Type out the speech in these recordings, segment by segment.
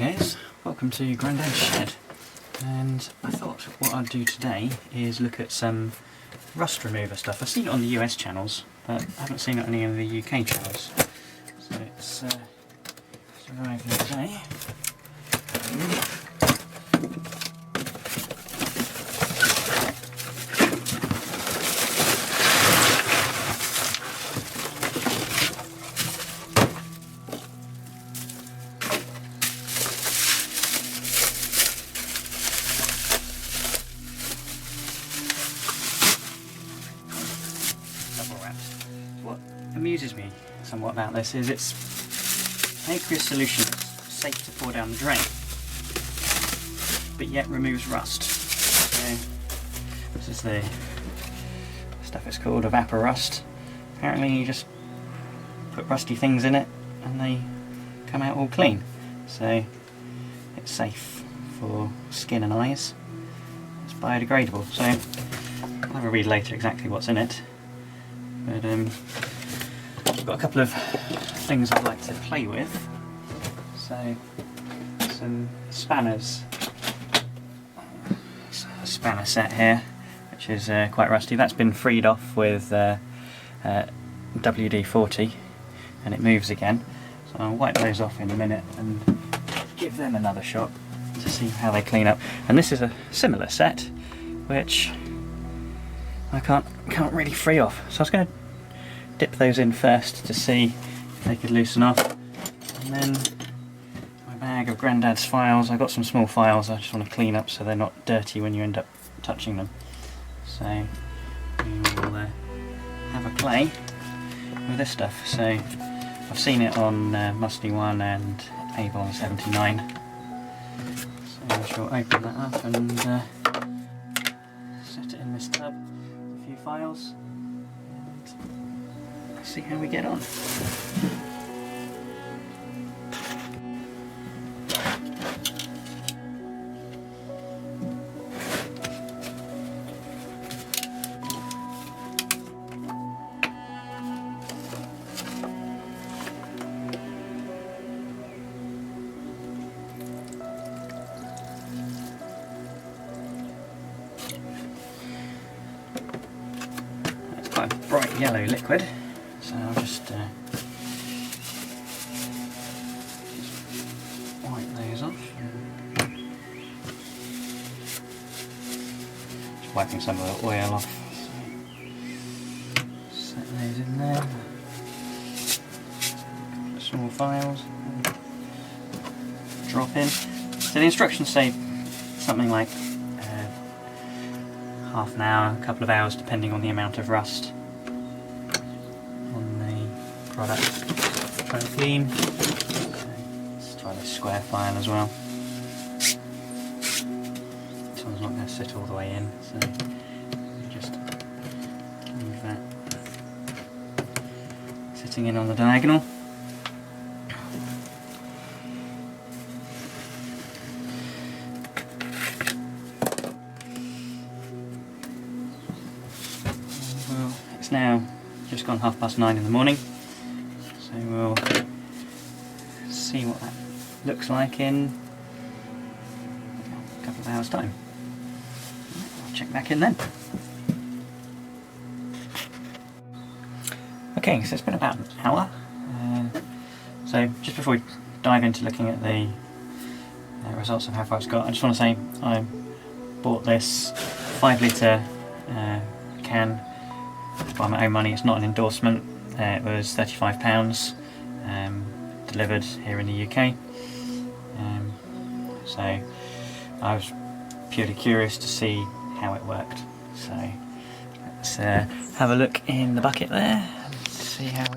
guys, welcome to Grandad's shed, and I thought what I'd do today is look at some rust remover stuff. I've seen it on the US channels, but I haven't seen it on any of the UK channels, so it's arriving today. What amuses me somewhat about this is it's an aqueous solution that's safe to pour down the drain, but yet removes rust. So this is the stuff it's called, Evaporust. Apparently you just put rusty things in it and they come out all clean. So it's safe for skin and eyes. It's biodegradable. So I'll have a read later exactly what's in it. But I've got a couple of things I'd like to play with. So some spanners. It's a spanner set here, which is quite rusty. That's been freed off with WD-40 and it moves again. So I'll wipe those off in a minute and give them another shot to see how they clean up. And this is a similar set, which I can't really free off. So I was going to dip those in first to see if they could loosen off. And then my bag of Grandad's files. I've got some small files I just want to clean up so they're not dirty when you end up touching them. So we will have a play with this stuff. So I've seen it on Musty One and Avon 79. So I shall open that up and set it in this tub. A few files and see how we get on. Quite a bright yellow liquid, so I'll just wipe those off. Just wiping some of the oil off. So set those in there. Couple of small files. Drop in. So the instructions say something like half an hour, a couple of hours, depending on the amount of rust on the product. Try and clean. So let's try this square file as well. This one's not going to sit all the way in, so just leave that sitting in on the diagonal. It's now just gone 9:30 in the morning, so we'll see what that looks like in a couple of hours' time. I'll check back in then. Okay, so it's been about an hour. So just before we dive into looking at the results of how far it's got, I just want to say I bought this 5 litre can by my own money. It's not an endorsement. It was £35, delivered here in the UK. So I was purely curious to see how it worked. So let's have a look in the bucket there and see how we're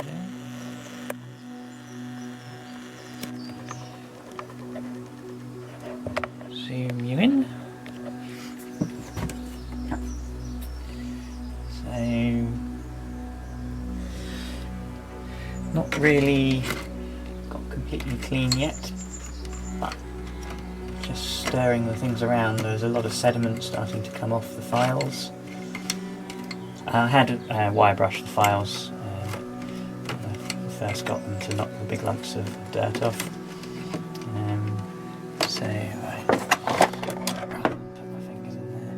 doing. Zoom you in. Not really got completely clean yet, but just stirring the things around, there's a lot of sediment starting to come off the files. I had wire brushed the files when I first got them to knock the big lumps of dirt off. So I put my fingers in there.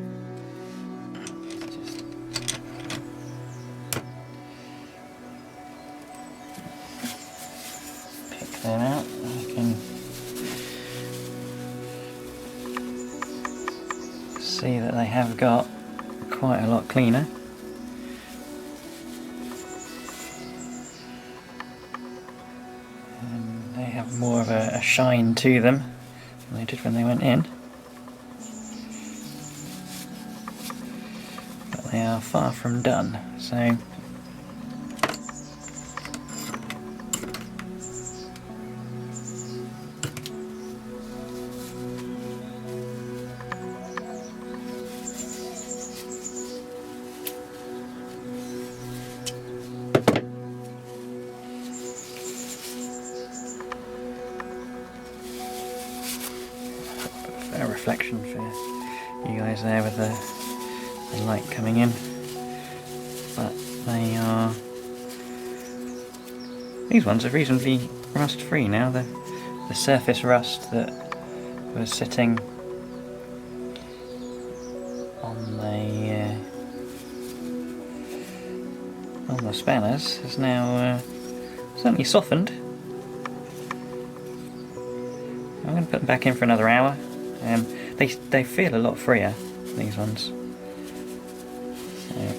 Just pick them out. I can see that they have got quite a lot cleaner. And they have more of a shine to them than they did when they went in. But they are far from done, so a reflection for you guys there with the light coming in, but these ones are reasonably rust free now. The surface rust that was sitting on the spanners has now certainly softened. I'm going to put them back in for another hour. They feel a lot freer, these ones. So, yeah,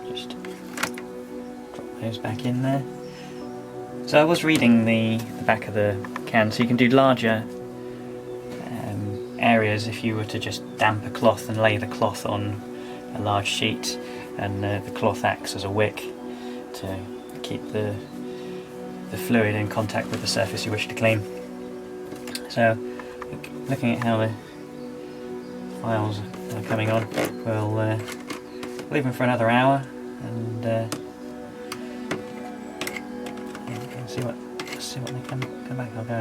just drop those back in there. So I was reading the back of the can, so you can do larger areas if you were to just damp a cloth and lay the cloth on a large sheet, and the cloth acts as a wick to keep the fluid in contact with the surface you wish to clean. So, looking at how the files are coming on, we'll leave them for another hour and see what they come back. I'll go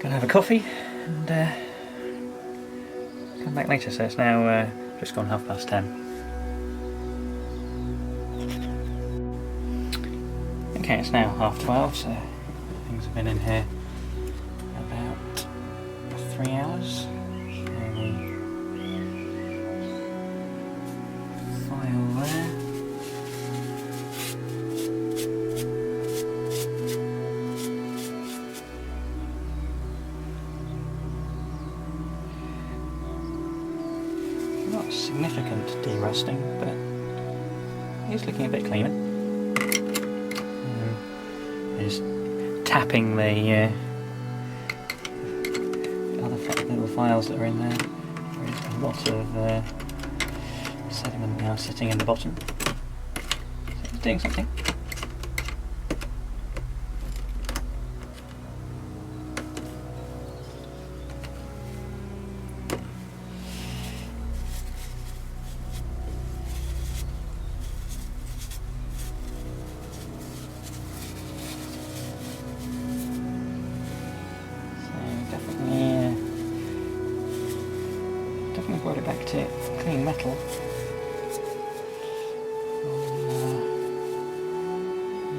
and have a coffee and come back later. So it's now just gone 10:30. Okay, it's now 12:30, so things have been in here about 3 hours. So the file there. Not significant derusting, but it's looking a bit cleaner. Just tapping the other little files that are in there. There is a lot of sediment now sitting in the bottom. So it's doing something. Definitely brought it back to clean metal.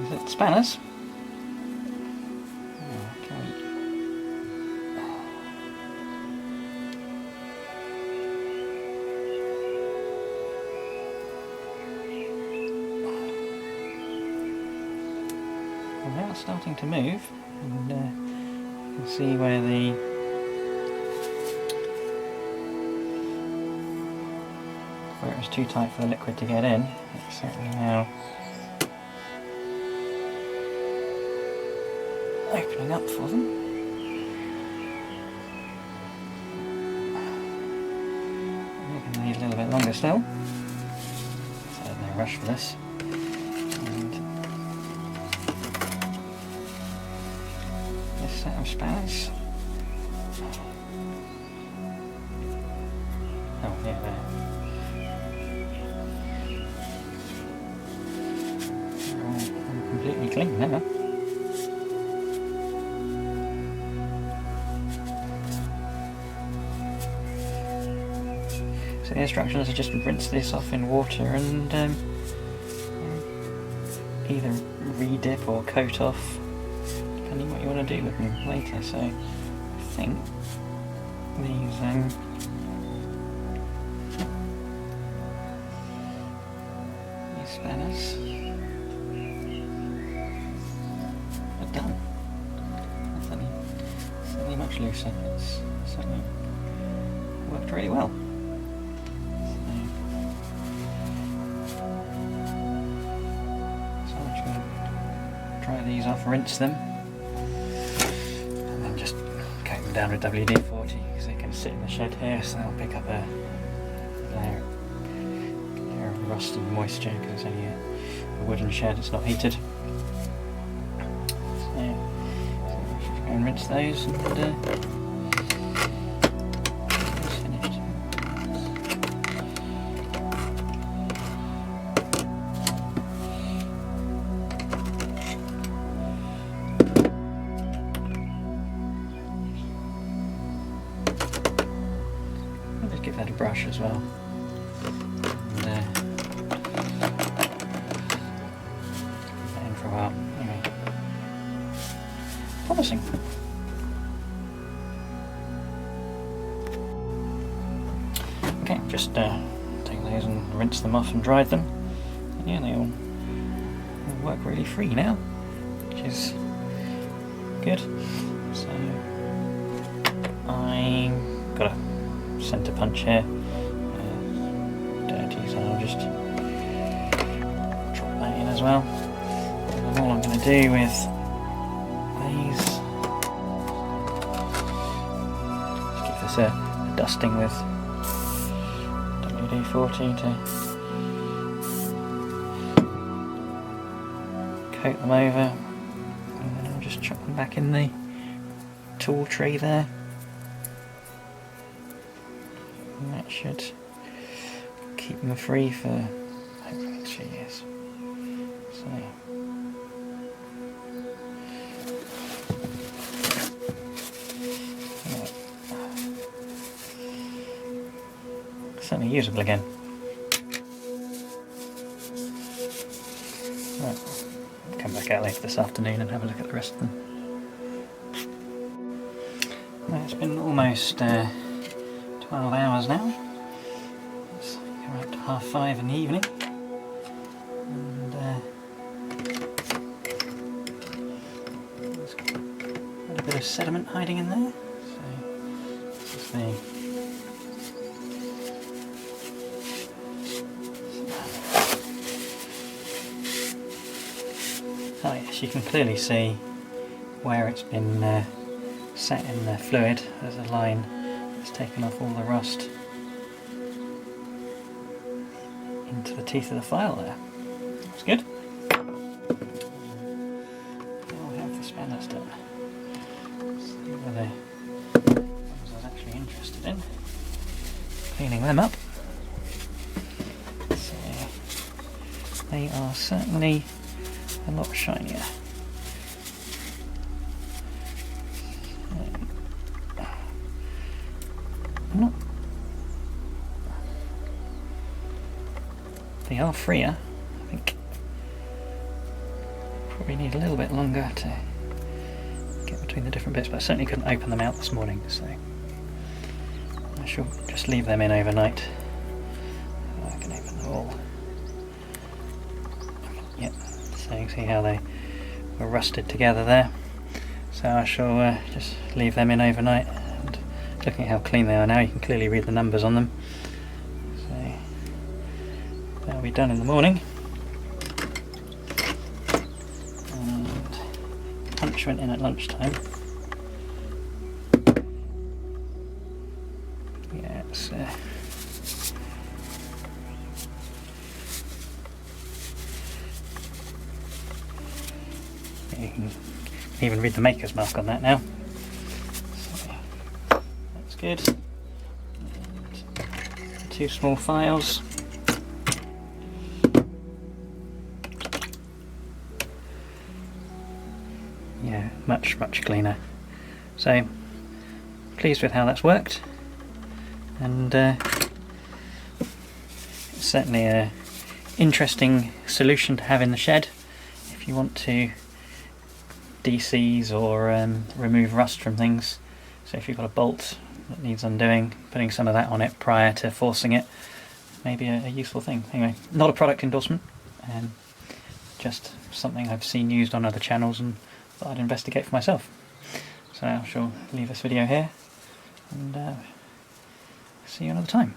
Is it spanners? Well, now it's starting to move, and you can see where it was too tight for the liquid to get in. It's certainly now opening up for them. We're going to need a little bit longer still, so no rush for this. And this set of spanners. Oh yeah, there. Completely clean now. So the instructions are just rinse this off in water and either re-dip or coat off, depending what you want to do with them later. So I think these spanners are done. That's certainly much looser. It's certainly worked really well. So I'm just going to dry these off, rinse them, and then just coat them down with WD-40 because they can sit in the shed here, so they'll pick up a layer of rust and moisture because it's only a wooden shed, it's not heated. So just go and rinse those and it's finished. I'll just give that a brush as well. Anyway, promising. Okay, just take those and rinse them off and dried them. And yeah, they all work really free now, which is good. So I've got a centre punch here, dirty, so I'll just drop that in as well. All I'm going to do with these is give this a dusting with WD-40 to coat them over, and then I'll just chuck them back in the tool tray there, and that should keep them free for hopefully the next few years. So certainly usable again. Right, I'll come back out later this afternoon and have a look at the rest of them. Well, it's been almost 12 hours now. It's coming up to 5:30 in the evening. And there's quite a bit of sediment hiding in there. So this is the oh yes, you can clearly see where it's been set in the fluid. There's a line that's taken off all the rust into the teeth of the file there. That's good. Now we have the spanners done. See where the ones I was actually interested in. Cleaning them up. So they are certainly a lot shinier. They are freer. I think probably need a little bit longer to get between the different bits, but I certainly couldn't open them out this morning, so I shall just leave them in overnight. I can open them all. Yep, so you can see how they were rusted together there. So I shall just leave them in overnight, and looking at how clean they are now, you can clearly read the numbers on them. So that'll be done in the morning. And punch went in at lunchtime. Yeah, it's you can even read the maker's mark on that now. So that's good. And 2 small files. Yeah, much cleaner. So pleased with how that's worked, and it's certainly a interesting solution to have in the shed. if you want to de-seize or remove rust from things. So if you've got a bolt that needs undoing, putting some of that on it prior to forcing it may be a useful thing. Anyway, not a product endorsement, just something I've seen used on other channels and thought I'd investigate for myself. So I shall leave this video here and see you another time.